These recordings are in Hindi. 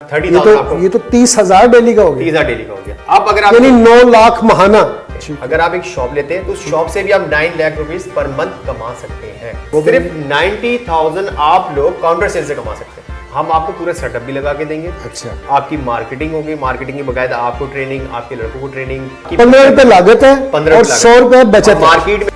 ये तो 30,000 डेली का हो गया। 30,000 डेली का हो गया। अब अगर आप यानी 9 लाख महाना। अगर आप एक शॉप लेते हैं तो उस शॉप से भी आप 9 लाख रुपीस पर मंथ कमा सकते हैं। सिर्फ 90,000 आप लोग काउंटर सेल से कमा सकते हैं। हम आपको पूरा सेटअप भी लगा के देंगे। अच्छा, आपकी मार्केटिंग होगी, मार्केटिंग की बकायदा आपको ट्रेनिंग, आपके लड़कों को ट्रेनिंग। 15 रुपए लागत है 15 और 100 रुपए बचत मार्केट में।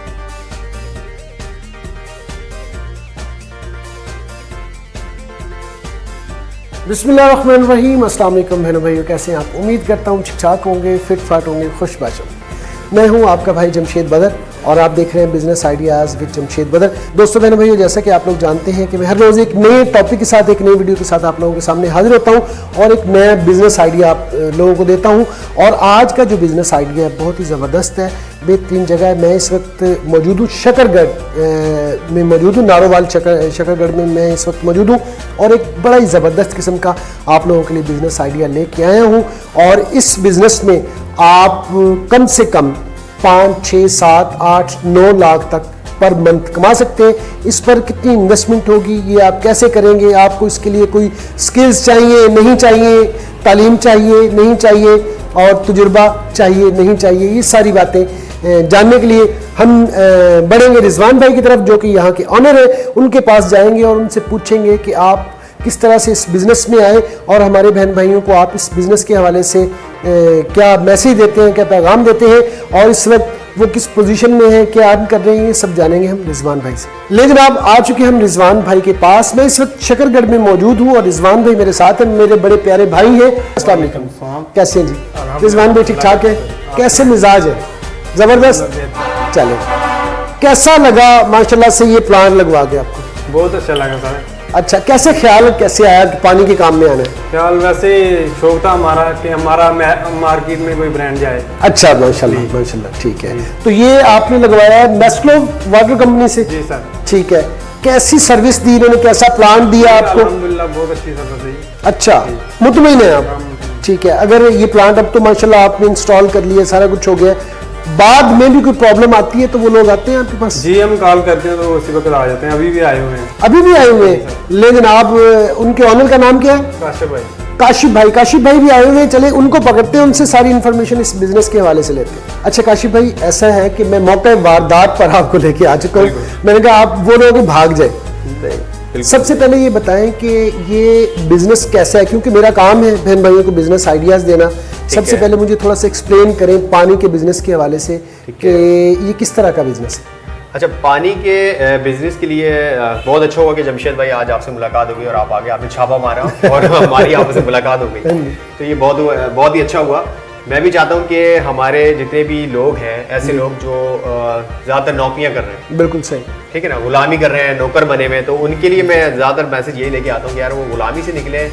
बिस्मिल्लाहिर्रहमानिर्रहीम। अस्सलाम वालेकुम बहनों भाइयों, कैसे हैं आप? उम्मीद करता हूँ ठीक ठाक होंगे, फिट फाट होंगे, खुशबाश होंगे। मैं हूँ आपका भाई जमशेद बदर और आप देख रहे हैं बिजनेस आइडियाज़ विद जमशेद बदर। दोस्तों बहनों भाइयों, जैसा कि आप लोग जानते हैं कि मैं हर रोज़ एक नए टॉपिक के साथ, एक नई वीडियो के साथ आप लोगों के सामने हाजिर होता हूँ और एक नया बिजनेस आइडिया आप लोगों को देता हूँ। और आज का जो बिज़नेस आइडिया है बहुत ही ज़बरदस्त है, बेहतरीन जगह है। मैं इस वक्त मौजूद हूँ शकरगढ़ में मौजूद हूँ, नारोवाल शकरगढ़ में मैं इस वक्त मौजूद हूँ और एक बड़ा ही ज़बरदस्त किस्म का आप लोगों के लिए बिज़नेस आइडिया लेके आया हूँ। और इस बिज़नेस में आप कम से कम 5, 6, 7, 8, 9 लाख तक पर मंथ कमा सकते हैं। इस पर कितनी इन्वेस्टमेंट होगी, ये आप कैसे करेंगे, आपको इसके लिए कोई स्किल्स चाहिए नहीं चाहिए, तालीम चाहिए नहीं चाहिए और तजुर्बा चाहिए नहीं चाहिए, ये सारी बातें जानने के लिए हम बढ़ेंगे रिजवान भाई की तरफ, जो कि यहाँ के ऑनर है। उनके पास जाएंगे और उनसे पूछेंगे कि आप किस तरह से इस बिज़नेस में आए और हमारे बहन भाइयों को आप इस बिज़नेस के हवाले से क्या मैसेज देते हैं, क्या पैगाम देते हैं और इस वक्त वो किस पोजीशन में है, क्या अर्न कर रहे हैं, ये सब जानेंगे हम रिजवान भाई से। ले जनाब, आ चुके हम रिजवान भाई के पास। मैं इस वक्त शकरगढ़ में मौजूद हूँ और रिजवान भाई मेरे साथ हैं, मेरे बड़े प्यारे भाई हैं। अस्सलाम वालेकुम, कैसे हैं जी? रिजवान भाई ठीक ठाक है? कैसे मिजाज है? जबरदस्त। चले, कैसा लगा माशाल्लाह से ये प्लान लगवा के आपको? बहुत अच्छा लगा सर। अच्छा, कैसे ख्याल कैसे आया कि पानी के काम में आना है? ख्याल वैसे शौक था हमारा कि हमारा मार्केट में कोई ब्रांड जाए। अच्छा, माशाल्लाह माशाल्लाह, ठीक है। तो ये आपने लगवाया है नेस्लो वाटर कंपनी से? जी सर। ठीक है, कैसी सर्विस दी इन्होंने, कैसा प्लान दिया आपको? अल्हम्दुलिल्लाह बहुत अच्छी सर्विस दी। अच्छा, मुतमईन है आप? ठीक है। अगर ये प्लांट अब तो माशाल्लाह आपने इंस्टॉल कर लिया, सारा कुछ हो गया, बाद में भी कोई प्रॉब्लम आती है तो वो लोग आते हैं आपके पास? जी, हम कॉल करते हैं तो उसी वक्त आ जाते हैं। अभी भी आए हुए हैं। अभी भी आए हुए हैं? लेकिन आप, उनके ऑनर का नाम क्या है? काशिफ भाई। काशिफ भाई भी आए हुए हैं। चले उनको पकड़ते हैं, उनसे सारी इन्फॉर्मेशन इस बिजनेस के हवाले से लेते हैं। अच्छा काशिफ भाई, ऐसा है कि मैं मौके वारदात पर आपको लेके आ चुका हूँ। मैंने कहा आप वो लोग भाग जाए। सबसे पहले ये बताएं कि ये बिजनेस कैसा है, क्योंकि मेरा काम है बहन भाइयों को बिजनेस आइडियाज देना। सबसे पहले मुझे थोड़ा सा एक्सप्लेन करें पानी के बिजनेस के हवाले से कि ये किस तरह का बिजनेस है। अच्छा, पानी के बिजनेस के लिए बहुत अच्छा होगा कि जमशेद भाई आज आपसे मुलाकात हो गई और आप आगे आपने छापा मारा और हमारी आपसे मुलाकात हो गई, तो ये बहुत ही अच्छा हुआ। मैं भी चाहता हूँ कि हमारे जितने भी लोग हैं, ऐसे लोग जो ज़्यादातर नौकरियाँ कर रहे हैं, बिल्कुल सही, ठीक है ना, गुलामी कर रहे हैं, नौकर बने हुए हैं, तो उनके लिए मैं ज़्यादातर मैसेज यही लेके आता हूँ कि यार वो गुलामी से निकले,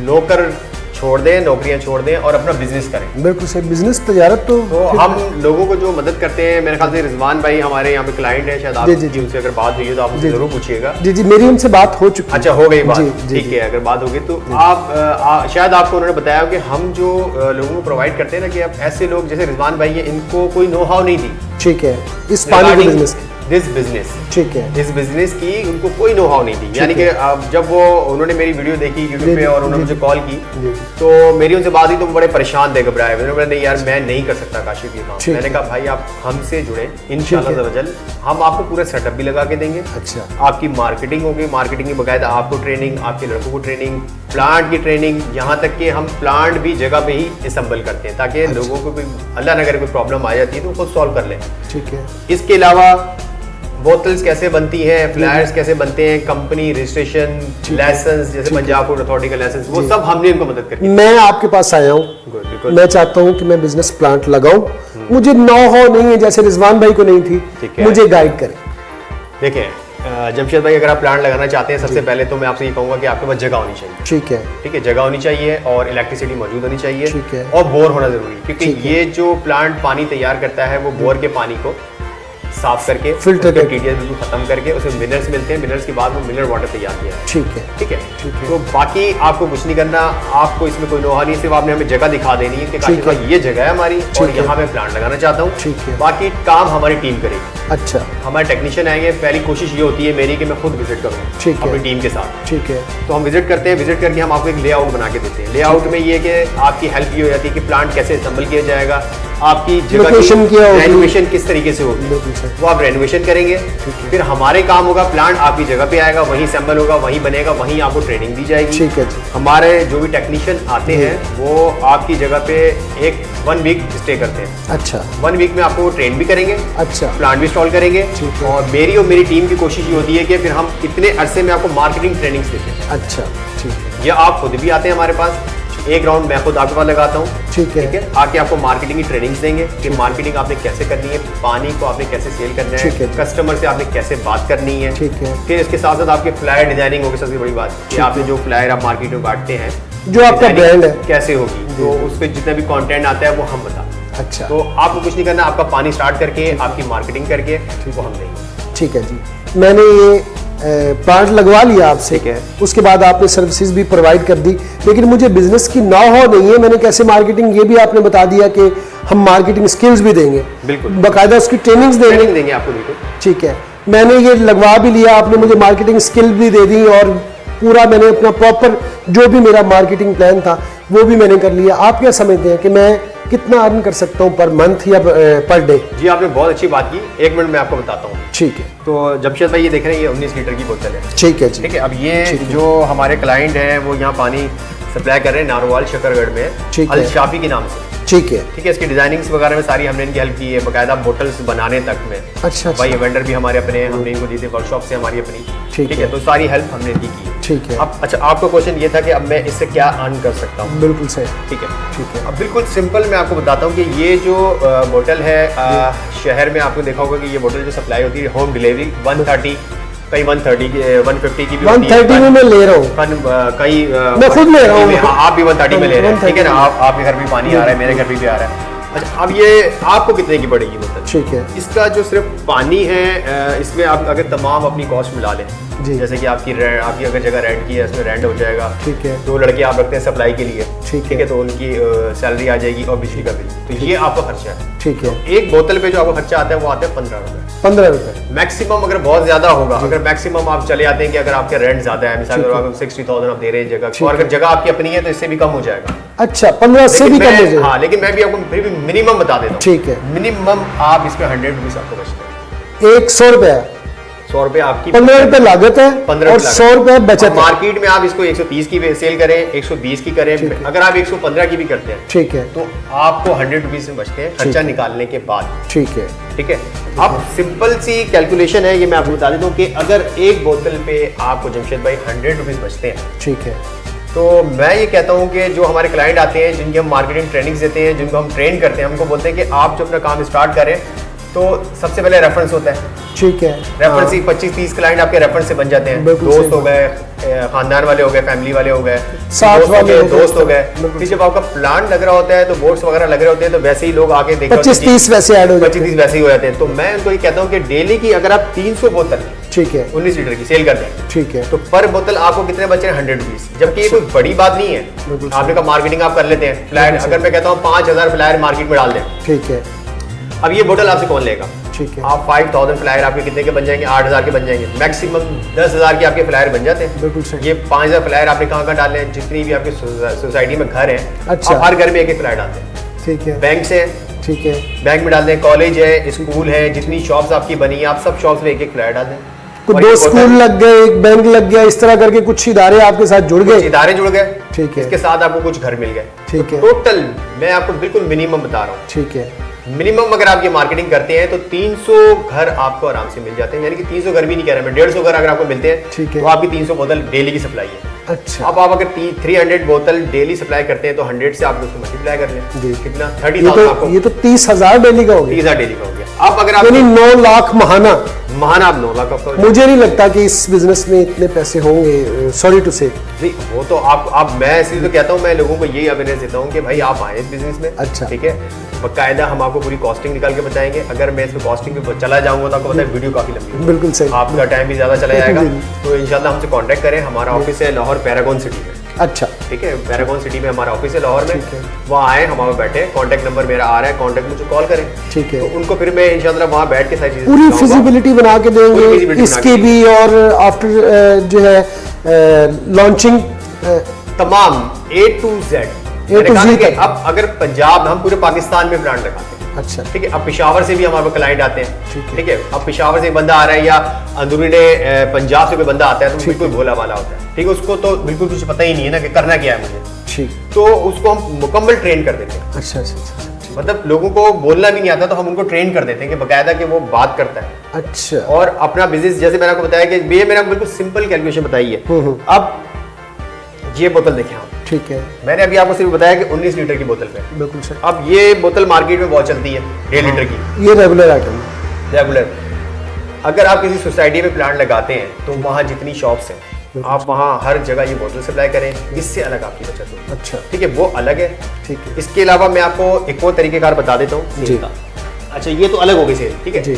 नौकर छोड़ दें, नौकरियां छोड़ दें और अपना बिजनेस करें। बिल्कुल सही, बिजनेस तजारत तो हम लोगों को जो मदद करते हैं, मेरे ख्याल से रिजवान भाई हमारे यहाँ पे क्लाइंट है, शायद आपकी उनसे अगर बात हुई है तो आप उनसे जरूर पूछिएगा। जी जी, मेरी उनसे बात हो चुकी है। अच्छा, हो गई बात? ठीक है, अगर बात होगी तो आप शायद आपको उन्होंने बताया कि हम जो लोगों को प्रोवाइड करते हैं ना, कि अब ऐसे लोग जैसे रिजवान भाई है, इनको कोई नो हाउ नहीं थी, ठीक है, इस पानी के बिजनेस बिजनेस, ठीक है, इस बिजनेस की उनको कोई नो हाउ नहीं थी। यानी कि जब उन्होंने मेरी वीडियो देखी यूट्यूब पे और उन्होंने मुझे कॉल की, तो मेरी उनसे बात हुई तो वो बड़े परेशान थे, घबराए। मैंने बोला नहीं यार, मैं नहीं कर सकता काशिफ ये काम। मैंने कहा भाई आप हमसे जुड़े, इंशाल्लाह हम आपको पूरा सेटअप भी लगा के देंगे। अच्छा, आपकी मार्केटिंग होगी, मार्केटिंग की बकायदा आपको ट्रेनिंग, आपके लड़कों को ट्रेनिंग, प्लांट की ट्रेनिंग, यहाँ तक कि हम प्लांट भी जगह पे ही असेंबल करते हैं ताकि लोगों को कोई अल्लाह न करे कोई प्रॉब्लम आ जाती है तो खुद सॉल्व कर लें। ठीक है। इसके अलावा बोतल्स कैसे बनती हैं, फ्लायर्स कैसे बनते हैं, कंपनी रजिस्ट्रेशन, लाइसेंस, जैसे पंजाब फूड अथॉरिटी का लाइसेंस, वो सब हमने इनको मदद करनी। मैं आपके पास आया हूँ, मैं चाहता हूँ कि मैं बिजनेस प्लांट लगाऊं, मुझे नो हाउ नहीं है जैसे रिजवान भाई को नहीं थी, मुझे गाइड करें। देखें जमशेद भाई, अगर आप प्लांट लगाना चाहते हैं, सबसे पहले तो मैं आपसे ये कहूँगा कि आपके पास जगह होनी चाहिए। ठीक है, ठीक है, जगह होनी चाहिए और इलेक्ट्रिसिटी मौजूद होनी चाहिए, ठीक है, और बोर होना जरूरी, क्योंकि ये जो प्लांट पानी तैयार करता है वो बोर के पानी को साफ करके फिल्टर उसके करके। टीडीएस बिल्कुल खत्म करके उसमें मिनरल्स मिलते हैं, मिनरल्स के बाद वो मिनरल वाटर तैयार किया है। ठीक है। ठीक है, ठीक है। तो बाकी आपको कुछ नहीं करना, आपको इसमें कोई नोहा नहीं, सिर्फ आपने हमें जगह दिखा देनी है कि ठीक है। काशिफ भाई ये जगह है हमारी और ठीक है। यहाँ मैं प्लांट लगाना चाहता हूँ। ठीक है। बाकी काम हमारी टीम करेगी। अच्छा, हमारे टेक्नीशियन आएंगे, पहली कोशिश ये होती है मेरी कि मैं खुद विजिट करूँ ठीक है। अपनी टीम के साथ। ठीक है। तो हम विजिट करते हैं, विजिट करके हम आपको एक लेआउट बना के देते हैं। लेआउट में ये कि आपकी हेल्प ये हो जाती है कि प्लांट कैसे असेंबल किया जाएगा, आपकी जगह Location क्या होगी? रेनोवेशन किस तरीके से होगी, बिल्कुल सर। वो आप रेनोवेशन करेंगे। फिर हमारे काम होगा, प्लांट आपकी जगह पे आएगा, वहीं असेंबल होगा, वहीं बनेगा, वहीं आपको ट्रेनिंग दी जाएगी। ठीक है जी। हमारे जो भी टेक्नीशियन आते हैं वो आपकी जगह पे एक 1 वीक स्टे करते हैं। अच्छा 1 वीक में आपको ट्रेन भी करेंगे, अच्छा प्लांट भी इंस्टॉल करेंगे। ठीक है। और मेरी और मेरी टीम की कोशिश ये होती है कि फिर हम इतने अरसे में आपको मार्केटिंग ट्रेनिंग्स देते हैं। अच्छा ठीक है। या आप खुद भी आते हैं हमारे पास, एक राउंड मैं खुद आपके पास लगाता हूँ। ठीक है। आके आपको मार्केटिंग की ट्रेनिंग्स देंगे कि मार्केटिंग आपने कैसे करनी है, पानी को आपने कैसे सेल करना ठीक है, है। कस्टमर से आपने कैसे बात करनी है। ठीक है। फिर इसके साथ साथ आपके फ्लायर डिजाइनिंग होगी, सबसे बड़ी बात कि आपने जो फ्लायर आप मार्केट में बांटते हैं, जो आपका designing ब्रांड है। कैसे होगी, तो उस पर जितना भी कंटेंट आता है वो हम बताते हैं। अच्छा तो आपको कुछ नहीं करना, आपका पानी स्टार्ट करके आपकी मार्केटिंग करके वो हम देंगे। ठीक है जी। मैंने ये प्लांट लगवा लिया आपसे, ठीक है। उसके बाद आपने सर्विसेज भी प्रोवाइड कर दी, लेकिन मुझे बिजनेस की नॉ हो नहीं है, मैंने कैसे मार्केटिंग, ये भी आपने बता दिया कि हम मार्केटिंग स्किल्स भी देंगे, बिल्कुल। बाकायदा उसकी ट्रेनिंग्स देंगे। ट्रेनिंग देंगे आपको, बिल्कुल। ठीक है। मैंने ये लगवा भी लिया, आपने मुझे मार्केटिंग स्किल भी दे दी और पूरा मैंने अपना प्रॉपर जो भी मेरा मार्केटिंग प्लान था वो भी मैंने कर लिया। आप क्या समझते हैं कि मैं कितना अर्न कर सकता हूँ पर मंथ या पर डे? जी आपने बहुत अच्छी बात की, 1 मिनट में आपको बताता हूँ। ठीक है। तो जमशेद भाई ये देख रहे हैं, ये 19 लीटर की बोतल है। ठीक है जी। ठीक है, अब ये जो हमारे क्लाइंट हैं वो यहाँ पानी सप्लाई कर रहे हैं नारोवाल शकरगढ़ में, ठीक है। अल शाफी के नाम से। ठीक है। ठीक है, इसकी डिजाइनिंग्स वगैरह में सारी हमने इनकी हेल्प की है, बाकायदा बोटल्स बनाने तक में। अच्छा भाई वेंडर भी हमारे अपने हैं, हमने इनको दी थी वर्कशॉप से हमारी अपनी। ठीक ठीक है। है, तो सारी हेल्प हमने इनकी की है। ठीक है। अब अच्छा, आपका क्वेश्चन ये था कि अब मैं इससे क्या अर्न कर सकता हूँ। बिल्कुल सही। ठीक है, ठीक है। अब बिल्कुल सिंपल मैं आपको बताता हूँ कि ये जो बोतल है, शहर में आपने देखा होगा कि ये बोतल जो सप्लाई होती है होम डिलीवरी 130, कई 130 की 150 की भी होती है। 130 में मैं ले रहा हूँ, कई मैं खुद ले रहा हूँ। हाँ, आप भी 130 में ले रहे हैं, ठीक है ना। 130 आपके घर भी पानी आ रहा है, मेरे घर भी आ रहा है। अच्छा, अब ये आपको कितने की पड़ेगी बोतल? ठीक है। इसका जो सिर्फ पानी है, इसमें आप अगर तमाम अपनी कॉस्ट मिला लें, जी। जैसे कि आपकी अगर जगह रेंट की है, इसमें रेंट हो जाएगा। ठीक है। 2 लड़के आप रखते हैं सप्लाई के लिए, ठीक है, तो उनकी सैलरी आ जाएगी और बिजली का बिल, तो ये आपका खर्चा है। ठीक है। एक बोतल पे जो आपका खर्चा आता है वो आता है 15 रुपए 15 रुपए मैक्सिमम। अगर बहुत ज्यादा होगा, अगर मैक्सिमम आप चले आते हैं कि अगर आपका रेंट ज्यादा है, मिसाल ठीक है। 60,000 आप दे रहे हैं जगह, ठीक और अगर जगह आपकी अपनी है तो इससे भी कम हो जाएगा। अच्छा 15 से भी लेकिन कम हो मैं- जाए? हाँ, लेकिन मैं भी आपको फिर भी मिनिमम बता देता हूँ। ठीक है। मिनिमम आप इसमें 100 रुपीज आपको बचते हैं। 100 रुपए, 100 रुपए आपकी, 15 रुपए लागत है 15 और 100 रुपए बचत है। मार्केट में आप इसको 130 की सेल करें, 120 की करें, ठीक है। अगर आप 115 की भी करते हैं ठीक है। तो आपको 100 रुपीज में बचते हैं खर्चा है। निकालने के बाद। ठीक है। ठीक है, अब सिंपल सी कैलकुलेशन है, ये मैं आपको बता देता हूँ कि अगर एक बोतल पे आपको जमशेद भाई 100 रुपीज बचते हैं, ठीक है। तो मैं ये कहता हूँ कि जो हमारे क्लाइंट आते हैं, जिनके हम मार्केटिंग ट्रेनिंग्स देते हैं, जिनको हम ट्रेन करते हैं, हमको बोलते हैं कि आप जो अपना काम स्टार्ट करें तो सबसे पहले रेफरेंस होता है। ठीक है। रेफरेंस ही 25-30 क्लाइंट आपके रेफरेंस से बन जाते हैं। बिल्कुल दोस्त सही हो गए, खानदान वाले हो गए, फैमिली वाले हो गए, साथ दोस्त हो वाले गए, हो गए, दोस्त हो गए। बिल्कुल फिर जब आपका प्लांट लग रहा होता है तो बोर्ड्स वगैरह लग रहे होते हैं, तो वैसे ही लोग आके देखते 25-30 वैसे ऐड हो जाते 25-30 वैसे ही हो जाते हैं। तो मैं उनको ये कहता हूँ कि डेली की अगर आप 300 बोतल ठीक है। 19 लीटर की सेल करते हैं, ठीक है। तो पर बोतल आपको कितने बचे हैं? 100 रुपीज। जबकि ये कोई बड़ी बात नहीं है। बिल्कुल आपने कहा मार्केटिंग आप कर लेते हैं, फ्लायर अगर मैं कहता हूँ 5000 फ्लायर मार्केट में डाल दें, ठीक है। अब ये बोतल आपसे कौन लेगा? ठीक है। आप 5000 फ्लायर आपके कितने के बन जाएंगे? 8000 के बन जाएंगे। मैक्सिमम 10,000 के आपके फ्लायर बन जाते हैं। बिल्कुल सही। ये 5000 फ्लायर आपने कहाँ डाले हैं? जितनी भी आपकी सोसाइटी में घर है, अच्छा। आप हर घर में एक फ्लायर डालते हैं। ठीक है। बैंक से, ठीक है। बैंक में डालते हैं, कॉलेज है, स्कूल है, जितनी शॉप्स आपकी बनी है, आप सब शॉप्स में एक फ्लायर डाल दें। तो और 2 ये स्कूल बोतल- लग गए, एक बैंक लग गया, इस तरह करके कुछ इदारे आपके साथ जुड़ कुछ गए। इदारे जुड़ गए, ठीक है। इसके साथ आपको कुछ घर मिल गए। ठीक है। टोटल मैं आपको बिल्कुल मिनिमम बता रहा हूँ, ठीक है। मिनिमम अगर आप ये मार्केटिंग करते हैं तो 300 घर आपको आराम से मिल जाते हैं। यानी कि 300 घर भी नहीं कह रहा मैं, 150 घर अगर आपको मिलते हैं, ठीक है। तो आपकी 300 बोतल डेली की सप्लाई है। अच्छा। अब आप अगर 300 बोतल डेली सप्लाई करते हैं तो 100 से आप उसको मल्टीप्लाई कर लें, जी। कितना? ये 30,000 तो आपको ये तो 30,000 डेली का हो गया, 30,000 डेली का हो गया। अब अगर आप यानी 9 लाख महाना महाना आप 9 लाख आपका। मुझे नहीं लगता कि इस बिजनेस में इतने पैसे होंगे, सॉरी टू से। नहीं वो तो आप मैं इसलिए तो कहता हूँ, मैं लोगों को यही अवेयरनेस देता हूँ कि भाई आप आए इस बिजनेस में। अच्छा। ठीक है, बाकायदा हम आपको पूरी कॉस्टिंग निकाल के बताएंगे। अगर मैं इसमें कॉस्टिंग पे चला जाऊंगा तो आपको पता है वीडियो काफी लंबी है, बिल्कुल सही। आपका टाइम भी ज्यादा चला जाएगा। जी। तो इंशाल्लाह हमसे कांटेक्ट करें। हमारा ऑफिस है लाहौर पैरागॉन सिटी में। अच्छा, ठीक है, पैरागॉन सिटी में हमारा ऑफिस है लाहौर में। ठीक है। वहाँ आए, हमारे बैठे, कांटेक्ट नंबर मेरा आ रहा है, कांटेक्ट मुझे कॉल करें। ठीक है। तो उनको फिर मैं इंशाल्लाह वहाँ बैठ के सारी चीजें पूरी सिखाऊंगा। फिजिबिलिटी बना के पूरी देंगे visibility बना इसके के भी, और आफ्टर जो है लॉन्चिंग तमाम A to Z। A to Z कि तक। अब अगर पंजाब, हम पूरे पाकिस्तान में ब्रांड लगाते हैं। अच्छा, ठीक है, अब पेशावर से भी हमारे क्लाइंट आते हैं। ठीक है। ठीक है, अब पेशावर से एक बंदा आ रहा है या अंदरूनी पंजाब से कोई बंदा आता है तो बिल्कुल भोला भाला होता है। ठीक है, उसको तो बिल्कुल कुछ पता ही नहीं है ना कि करना क्या है मुझे। ठीक। तो उसको हम मुकम्मल ट्रेन कर देते हैं। अच्छा अच्छा अच्छा मतलब लोगों को बोलना भी नहीं आता तो हम उनको ट्रेन कर देते हैं कि बकायदा कि वो बात करता है अच्छा। और अपना बिजनेस, जैसे मैंने आपको बताया कि ये मैंने आपको बिल्कुल सिंपल कैलकुलेशन बताई है। अब ये बोतल देखें आप, ठीक है, मैंने अभी आपको सिर्फ बताया कि 19 लीटर की बोतल पे। बिल्कुल सही। अब ये बोतल मार्केट में बहुत चलती है 1.5 लीटर की, ये रेगुलर आइटम। रेगुलर। अगर आप किसी सोसाइटी में प्लांट लगाते हैं तो वहाँ जितनी शॉप्स हैं आप वहाँ हर जगह ये बोतल सप्लाई करें, इससे अलग आपकी बचत हो। अच्छा, ठीक है, वो अलग है। ठीक है। इसके अलावा मैं आपको एक और तरीकेकार बता देता हूँ जी। सेल का। अच्छा, ये तो अलग हो गई सेल। ठीक है जी।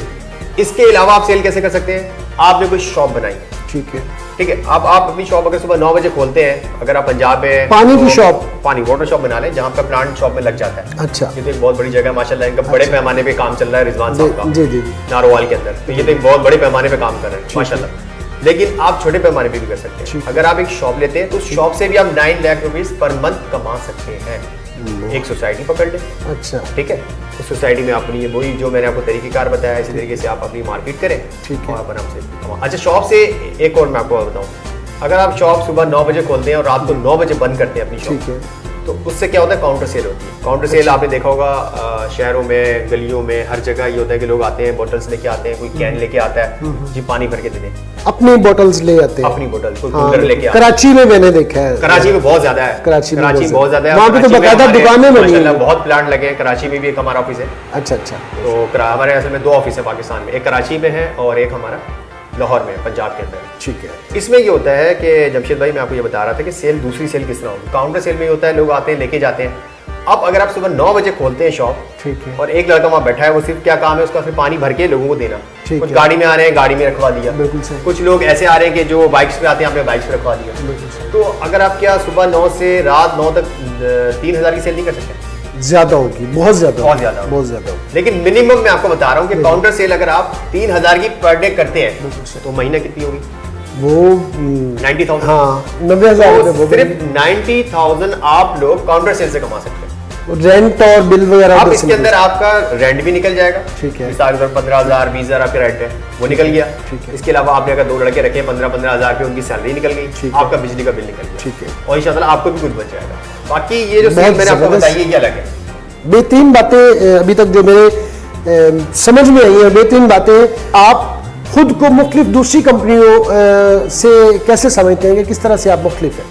इसके अलावा आप सेल कैसे कर सकते हैं? आपने कोई शॉप बनाई, ठीक है। ठीक है, अब आप अपनी शॉप अगर सुबह 9 बजे खोलते हैं, अगर आप पंजाब में पानी की तो शॉप? पानी वाटर शॉप बना लें जहाँ पे प्लांट शॉप में लग जाता है। अच्छा। ये तो एक बहुत बड़ी जगह है माशाल्लाह, इनका बड़े पैमाने पे काम चल रहा है रिजवान साहब का। जी जी जी। नारोवाल के अंदर, तो ये तो एक बहुत बड़े पैमाने पे काम कर रहे हैं माशाल्लाह। लेकिन आप छोटे पैमाने पे भी कर सकते हैं। अगर आप एक शॉप लेते हैं तो उस शॉप से भी आप 9 लाख रुपीस पर मंथ कमा सकते हैं। एक सोसाइटी पकड़ लें, अच्छा, ठीक है, उस सोसाइटी में अपनी वही जो मैंने आपको तरीकेकार बताया इसी तरीके से आप अपनी मार्केट करें। ठीक है। और आप आराम से कमाओ। अच्छा, शॉप से एक और मैं आपको बताऊं, अगर आप शॉप सुबह 9 बजे खोलते हैं और रात को 9 बजे बंद करते हैं अपनी ठीक शॉप, है। तो उससे क्या होता है, काउंटर सेल होती है। काउंटर सेल आपने देखा होगा शहरों में, गलियों में, हर जगह ये होता है कि लोग आते हैं, बोतल्स लेके आते हैं, कोई कैन लेके आता है, जी पानी भर के दे दें, अपनी बोटल्स ले आते हैं। अपनी बोतल, कोई हाँ, कूलर लेके आता है। कराची में मैंने देखा है। कराची में बहुत ज्यादा है, कराची में बहुत ज्यादा है। वहाँ पे तो कराची में बाकायदा हमारे दुकानें बनी माशाल्लाह हैं। बहुत प्लांट लगे हैं। कराची में भी एक हमारा ऑफिस है। अच्छा अच्छा, तो हमारे असल में 2 ऑफिस है पाकिस्तान में, एक कराची में है और एक हमारा लाहौर में, पंजाब के अंदर। ठीक है। इसमें ये होता है कि जमशेद भाई, मैं आपको ये बता रहा था कि सेल, दूसरी सेल किस तरह होगी। काउंटर सेल में ये होता है, लोग आते हैं लेके जाते हैं। अब अगर आप सुबह 9 बजे खोलते हैं शॉप, ठीक है। और एक लड़का वहाँ बैठा है, वो सिर्फ क्या काम है उसका, सिर्फ पानी भर के लोगों को देना। ठीक कुछ है। गाड़ी में आ रहे हैं, गाड़ी में रखवा दिया। बिल्कुल सही। कुछ लोग ऐसे आ रहे हैं कि जो बाइक्स पे आते हैं, आपने बाइक्स पे रखवा दिया। बिल्कुल सही। तो अगर आप क्या सुबह 9 से रात 9 तक 3000 की सेल नहीं कर सकते? ज्यादा होगी, बहुत ज्यादा, बहुत ज्यादा होगी। बहुत ज्यादा होगी। लेकिन मिनिमम मैं आपको बता रहा हूँ कि काउंटर सेल अगर आप 3000 की पर डे करते हैं तो महीना कितनी होगी? वो 90,000। हाँ, 90,000 तो सिर्फ 90,000 आप लोग काउंटर सेल से कमा सकते हैं। रेंट और बिल वगैरह अब उधर से इसके निकल- अंदर आपका रेंट भी निकल जाएगा। ठीक है। मिसाल के तौर 15,000 20,000 आपके रेंट है, वो निकल गया। ठीक है। इसके अलावा आपने अगर 2 लड़के रखे 15,000 पे, उनकी सैलरी निकल गई, ठीक है। आपका बिजली का बिल निकल गया। ठीक है। और इंशाल्लाह आपको भी कुछ बच जाएगा। बाकी ये जो बहुत सेल मैंने आपको जबरदस्त। बताई है ये अलग है। बेहतरीन बातें अभी तक जो मेरे समझ में आई है, बेहतरीन बातें। आप खुद को मुख्तलिफ दूसरी कंपनियों से कैसे समझते हैं कि किस तरह से आप मुख्तलिफ हैं?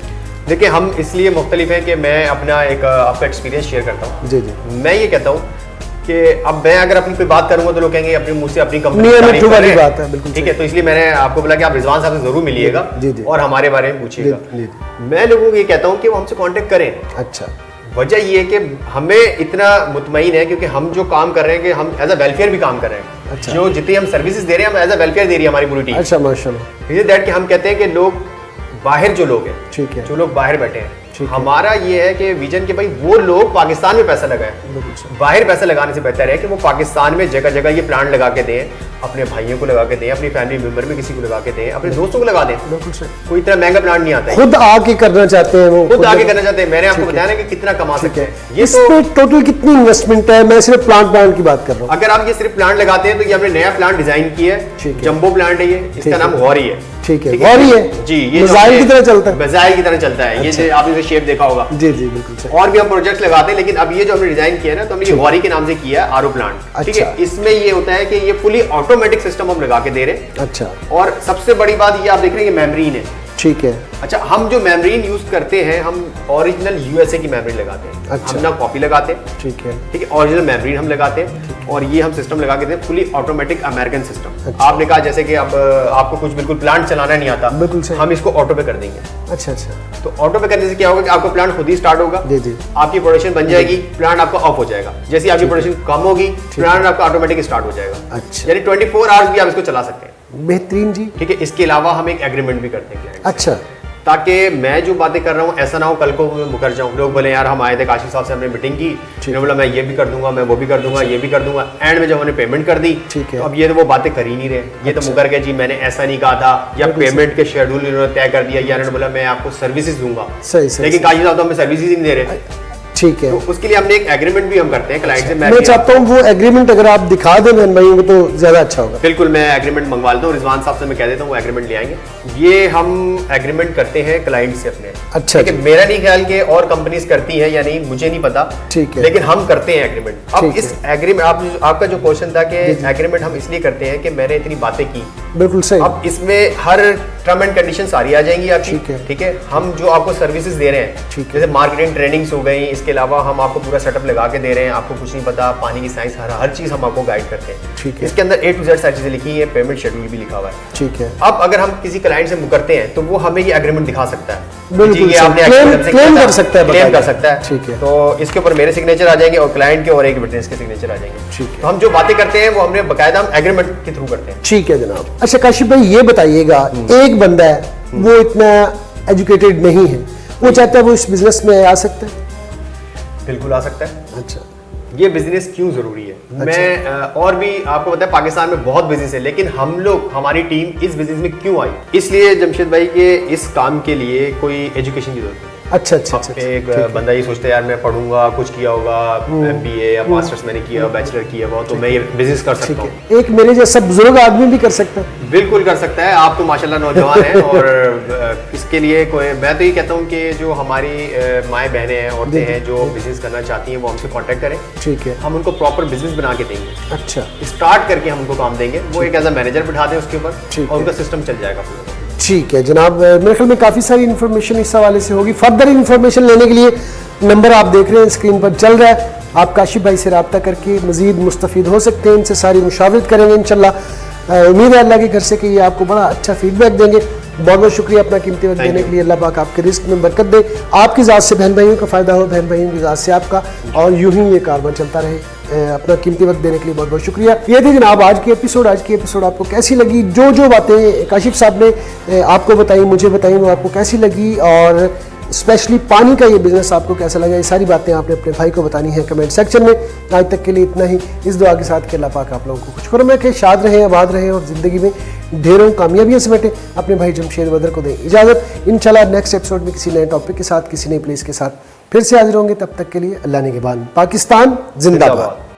देखिए, हम इसलिए मुख्तलिफ हैं कि मैं अपना एक आपका एक्सपीरियंस शेयर करता हूँ। जी जी। मैं ये कहता हूँ कि अब मैं अगर अपनी कोई बात करूंगा तो लोग कहेंगे अपने मुंह से अपनी कंपनी नहीं, की नहीं, तारीफ ट्रू कर वाली रहे हैं। बात है, बिल्कुल ठीक है, तो इसलिए मैंने आपको बोला कि आप रिजवान साहब से जरूर मिलिएगा जी, जी। और हमारे बारे में पूछिएगा। जी, जी। मैं लोगों को ये कहता हूँ कि वो हमसे कांटेक्ट करें। अच्छा, वजह ये है कि हमें इतना मुतमईन है क्योंकि हम जो काम कर रहे हैं कि हम एज अ वेलफेयर भी काम कर रहे हैं। अच्छा। जो जितनी हम सर्विसेज दे रहे हैं, हम एज अ वेलफेयर दे रही है हमारी पूरी टीम। अच्छा, माशाल्लाह। इज दैट कि हम कहते हैं कि लोग बाहर जो लोग हैं, ठीक है। जो लोग बाहर बैठे हैं, ठीक है। हमारा ये है कि विजन के भाई वो लोग पाकिस्तान में पैसा लगाएं। बिल्कुल सही। बाहर पैसा लगाने से बेहतर है कि वो पाकिस्तान में जगह जगह ये प्लांट लगा के दें, अपने भाइयों को लगा के दें, अपनी फैमिली मेंबर में किसी को लगा के दें, अपने दोस्तों को लगा दें। बिल्कुल सही। कोई इतना महंगा प्लांट नहीं आता है। खुद आके करना चाहते हैं वो, खुद आगे करना चाहते हैं। मैंने आपको ठीक है। बताया ना कि कितना कमा ठीक सकते है। हैं। ये तो इसमें टोटल कितनी इन्वेस्टमेंट है? मैं सिर्फ प्लांट की बात कर रहा हूँ। अगर आप ये सिर्फ प्लांट लगाते हैं तो ये हमने नया प्लांट डिजाइन किया है। ठीक है। जंबो प्लांट है ये, ठीक इसका नाम है। गौरी है। ठीक है, गौरी है जी, ये मिसाइल की तरह चलता है। मिसाइल की तरह चलता है। ये अच्छा। जो आपने शेप देखा होगा। जी जी, बिल्कुल सही। और भी हम प्रोजेक्ट्स लगाते हैं, लेकिन अब ये जो हमने डिजाइन किया है ना, तो हमने ये गौरी के नाम से किया है, आरओ प्लांट। ठीक है, अच्छा। इसमें ये होता है कि ये फुली ऑटोमेटिक सिस्टम हम लगा के दे रहे हैं। अच्छा, और सबसे बड़ी बात ये आप देख रहे हैं, ये मेमरीन है। ठीक है। अच्छा, हम जो मेमरीन यूज करते हैं, हम ओरिजिनल यूएसए की मेमरीन लगाते हैं। अच्छा। हम ना कॉपी लगाते हैं। ठीक है। ठीक है, ओरिजिनल मेमरीन हम लगाते हैं। और ये हम सिस्टम लगा के देते हैं फुली ऑटोमेटिक अमेरिकन सिस्टम। आपने कहा जैसे कि अब आपको कुछ बिल्कुल प्लांट चलाना नहीं आता, बिल्कुल सही। हम इसको ऑटो पे कर देंगे। अच्छा अच्छा, तो ऑटो पे करने से क्या होगा कि आपका प्लांट खुद ही स्टार्ट होगा, जी जी, आपकी प्रोडक्शन बन जाएगी, प्लांट आपका ऑफ हो जाएगा। जैसे ही आपकी प्रोडक्शन कम होगी, प्लांट आपका ऑटोमेटिक स्टार्ट हो जाएगा। अच्छा, यानी 24 आवर्स भी आप इसको चला सकते हैं। बेहतरीन जी। ठीक है, इसके अलावा हम एक एग्रीमेंट भी करते हैं, अच्छा, ताकि मैं जो बातें कर रहा हूँ ऐसा ना हो कल को मैं मुकर जाऊँ। लोग बोले यार हम आए थे काशिफ साहब से, हमने मीटिंग की, मैंने बोला मैं ये भी कर दूंगा, मैं वो भी कर दूंगा, ये भी कर दूंगा, एंड में जब हमने पेमेंट कर दी, ठीक है, तो अब ये तो वो बातें कर ही नहीं रहे। ये तो मुकर गए जी मैंने ऐसा नहीं कहा था, या पेमेंट के शेड्यूल इन्होंने तय कर दिया, या इन्होंने बोला मैं आपको सर्विसेज दूंगा, सही सही, लेकिन काशिफ साहब तो हमें सर्विसेज ही नहीं दे रहे। ठीक है, तो उसके लिए हमने एक एग्रीमेंट भी हम करते हैं क्लाइंट से। मैं चाहता हूँ वो एग्रीमेंट अगर आप दिखा दें बहन भाइयों को तो ज्यादा अच्छा होगा। बिल्कुल, मैं एग्रीमेंट मंगवा लेता हूँ, रिजवान साहब से मैं कह देता हूँ वो एग्रीमेंट ले आएंगे। ये हम एग्रीमेंट करते हैं क्लाइंट से अपने। अच्छा, ठीक है, मेरा नहीं ख्याल कि और कंपनीज करती है या नहीं, मुझे नहीं पता, ठीक है, लेकिन हम करते हैं एग्रीमेंट। अब इस एग्रीमेंट आपका जो क्वेश्चन था कि एग्रीमेंट हम इसलिए करते हैं कि मैंने इतनी बातें की, बिल्कुल सही। अब इसमें हर टर्म एंड कंडीशन सारी आ जाएंगी आपकी। ठीक है, हम जो आपको सर्विसेज दे रहे हैं, जैसे मार्केटिंग ट्रेनिंग्स हो गई, इसके अलावा हम आपको पूरा सेटअप लगा के दे रहे हैं, आपको कुछ नहीं पता, पानी की साइंस, हर चीज हम आपको गाइड करते हैं। ठीक है, इसके अंदर A to Z सारी चीजें लिखी है, पेमेंट शेड्यूल भी लिखा हुआ है। ठीक है, अब अगर हम किसी क्लाइंट से मुकरते हैं तो वो हमें ये एग्रीमेंट दिखा सकता है, बिल्कुल आपने क्लेम कर सकता है, क्लेम कर सकता है। ठीक है, तो इसके ऊपर मेरे सिग्नेचर आ जाएंगे और क्लाइंट के और एक विटनेस के सिग्नेचर आ जाएंगे। ठीक है, तो हम जो बातें करते हैं वो हमने बकायदा हम एग्रीमेंट के थ्रू करते हैं। ठीक है जनाब। अच्छा काशिफ भाई ये बताइएगा, एक बंदा है वो इतना एजुकेटेड नहीं है, वो चाहता है वो इस बिजनेस में आ सकता है? बिल्कुल आ सकता है। अच्छा, ये बिजनेस क्यों जरूरी है? मैं और भी आपको पता है पाकिस्तान में बहुत बिजनेस है, लेकिन हम लोग, हमारी टीम इस बिजनेस में क्यों आई? इसलिए जमशेद भाई के इस काम के लिए कोई एजुकेशन की जरूरत नहीं। अच्छा अच्छा अच्छा, एक बंदा ये सोचता है यार मैं पढ़ूंगा, कुछ किया होगा, MBA या मास्टर्स मैंने किया, बैचलर किया हुआ, तो मैं ये बिजनेस कर सकता हूँ। एक मेरे जैसा बुजुर्ग आदमी भी कर सकता है? बिल्कुल कर सकता है। आप तो माशाल्लाह नौजवान हैं और इसके लिए कोई, मैं तो ये कहता हूँ कि जो हमारी माएँ बहनें हैं, औरतें हैं जो बिजनेस करना चाहती हैं, वो हमसे कांटेक्ट करें। ठीक है, हम उनको प्रॉपर बिजनेस बना के देंगे। अच्छा, स्टार्ट करके हम उनको काम देंगे, वो एक एज अ मैनेजर बिठा दें उसके ऊपर, और उनका सिस्टम चल जाएगा पूरा। ठीक है जनाब, मेरे ख्याल में काफ़ी सारी इन्फॉर्मेशन इस हवाले से होगी। फर्दर इन्फॉर्मेशन लेने के लिए नंबर आप देख रहे हैं स्क्रीन पर चल रहा है, आप काशिफ भाई से रब्ता करके मजीद मुस्तफ़ीद हो सकते हैं, इनसे सारी मुशावरत करेंगे इंशाल्लाह। उम्मीद है अल्लाह के घर से कि ये आपको बड़ा अच्छा फीडबैक देंगे। बहुत बहुत शुक्रिया अपना कीमती वक्त देने के लिए। अल्लाह पाक आपके रिस्क में बरकत दे, आपकी ज़ात से बहन भाइयों का फ़ायदा हो, बहन भाइयों की ज़ात से आपका, और यूं ही ये कारवां चलता रहे। अपना कीमती वक्त देने के लिए बहुत बहुत शुक्रिया। ये थी जनाब आज की एपिसोड। आज की एपिसोड आपको कैसी लगी? जो जो बातें काशिफ साहब ने आपको बताई, मुझे बताई, वो आपको कैसी लगी, और स्पेशली पानी का ये बिज़नेस आपको कैसा लगा, ये सारी बातें आपने अपने भाई को बतानी है कमेंट सेक्शन में। आज तक के लिए इतना ही, इस दुआ के साथ कि अल्लाह पाक आप लोगों को खुश खुश रखे, शाद रहें, आबाद रहें, और ज़िंदगी में ढेरों कामयाबियां समेटें। अपने भाई जमशेद बदर को दें इजाज़त। इंशाल्लाह नेक्स्ट एपिसोड में किसी नए टॉपिक के साथ, किसी नई प्लेस के साथ फिर से हाजिर होंगे। तब तक के लिए अल्लाह निगहबान। पाकिस्तान जिंदाबाद।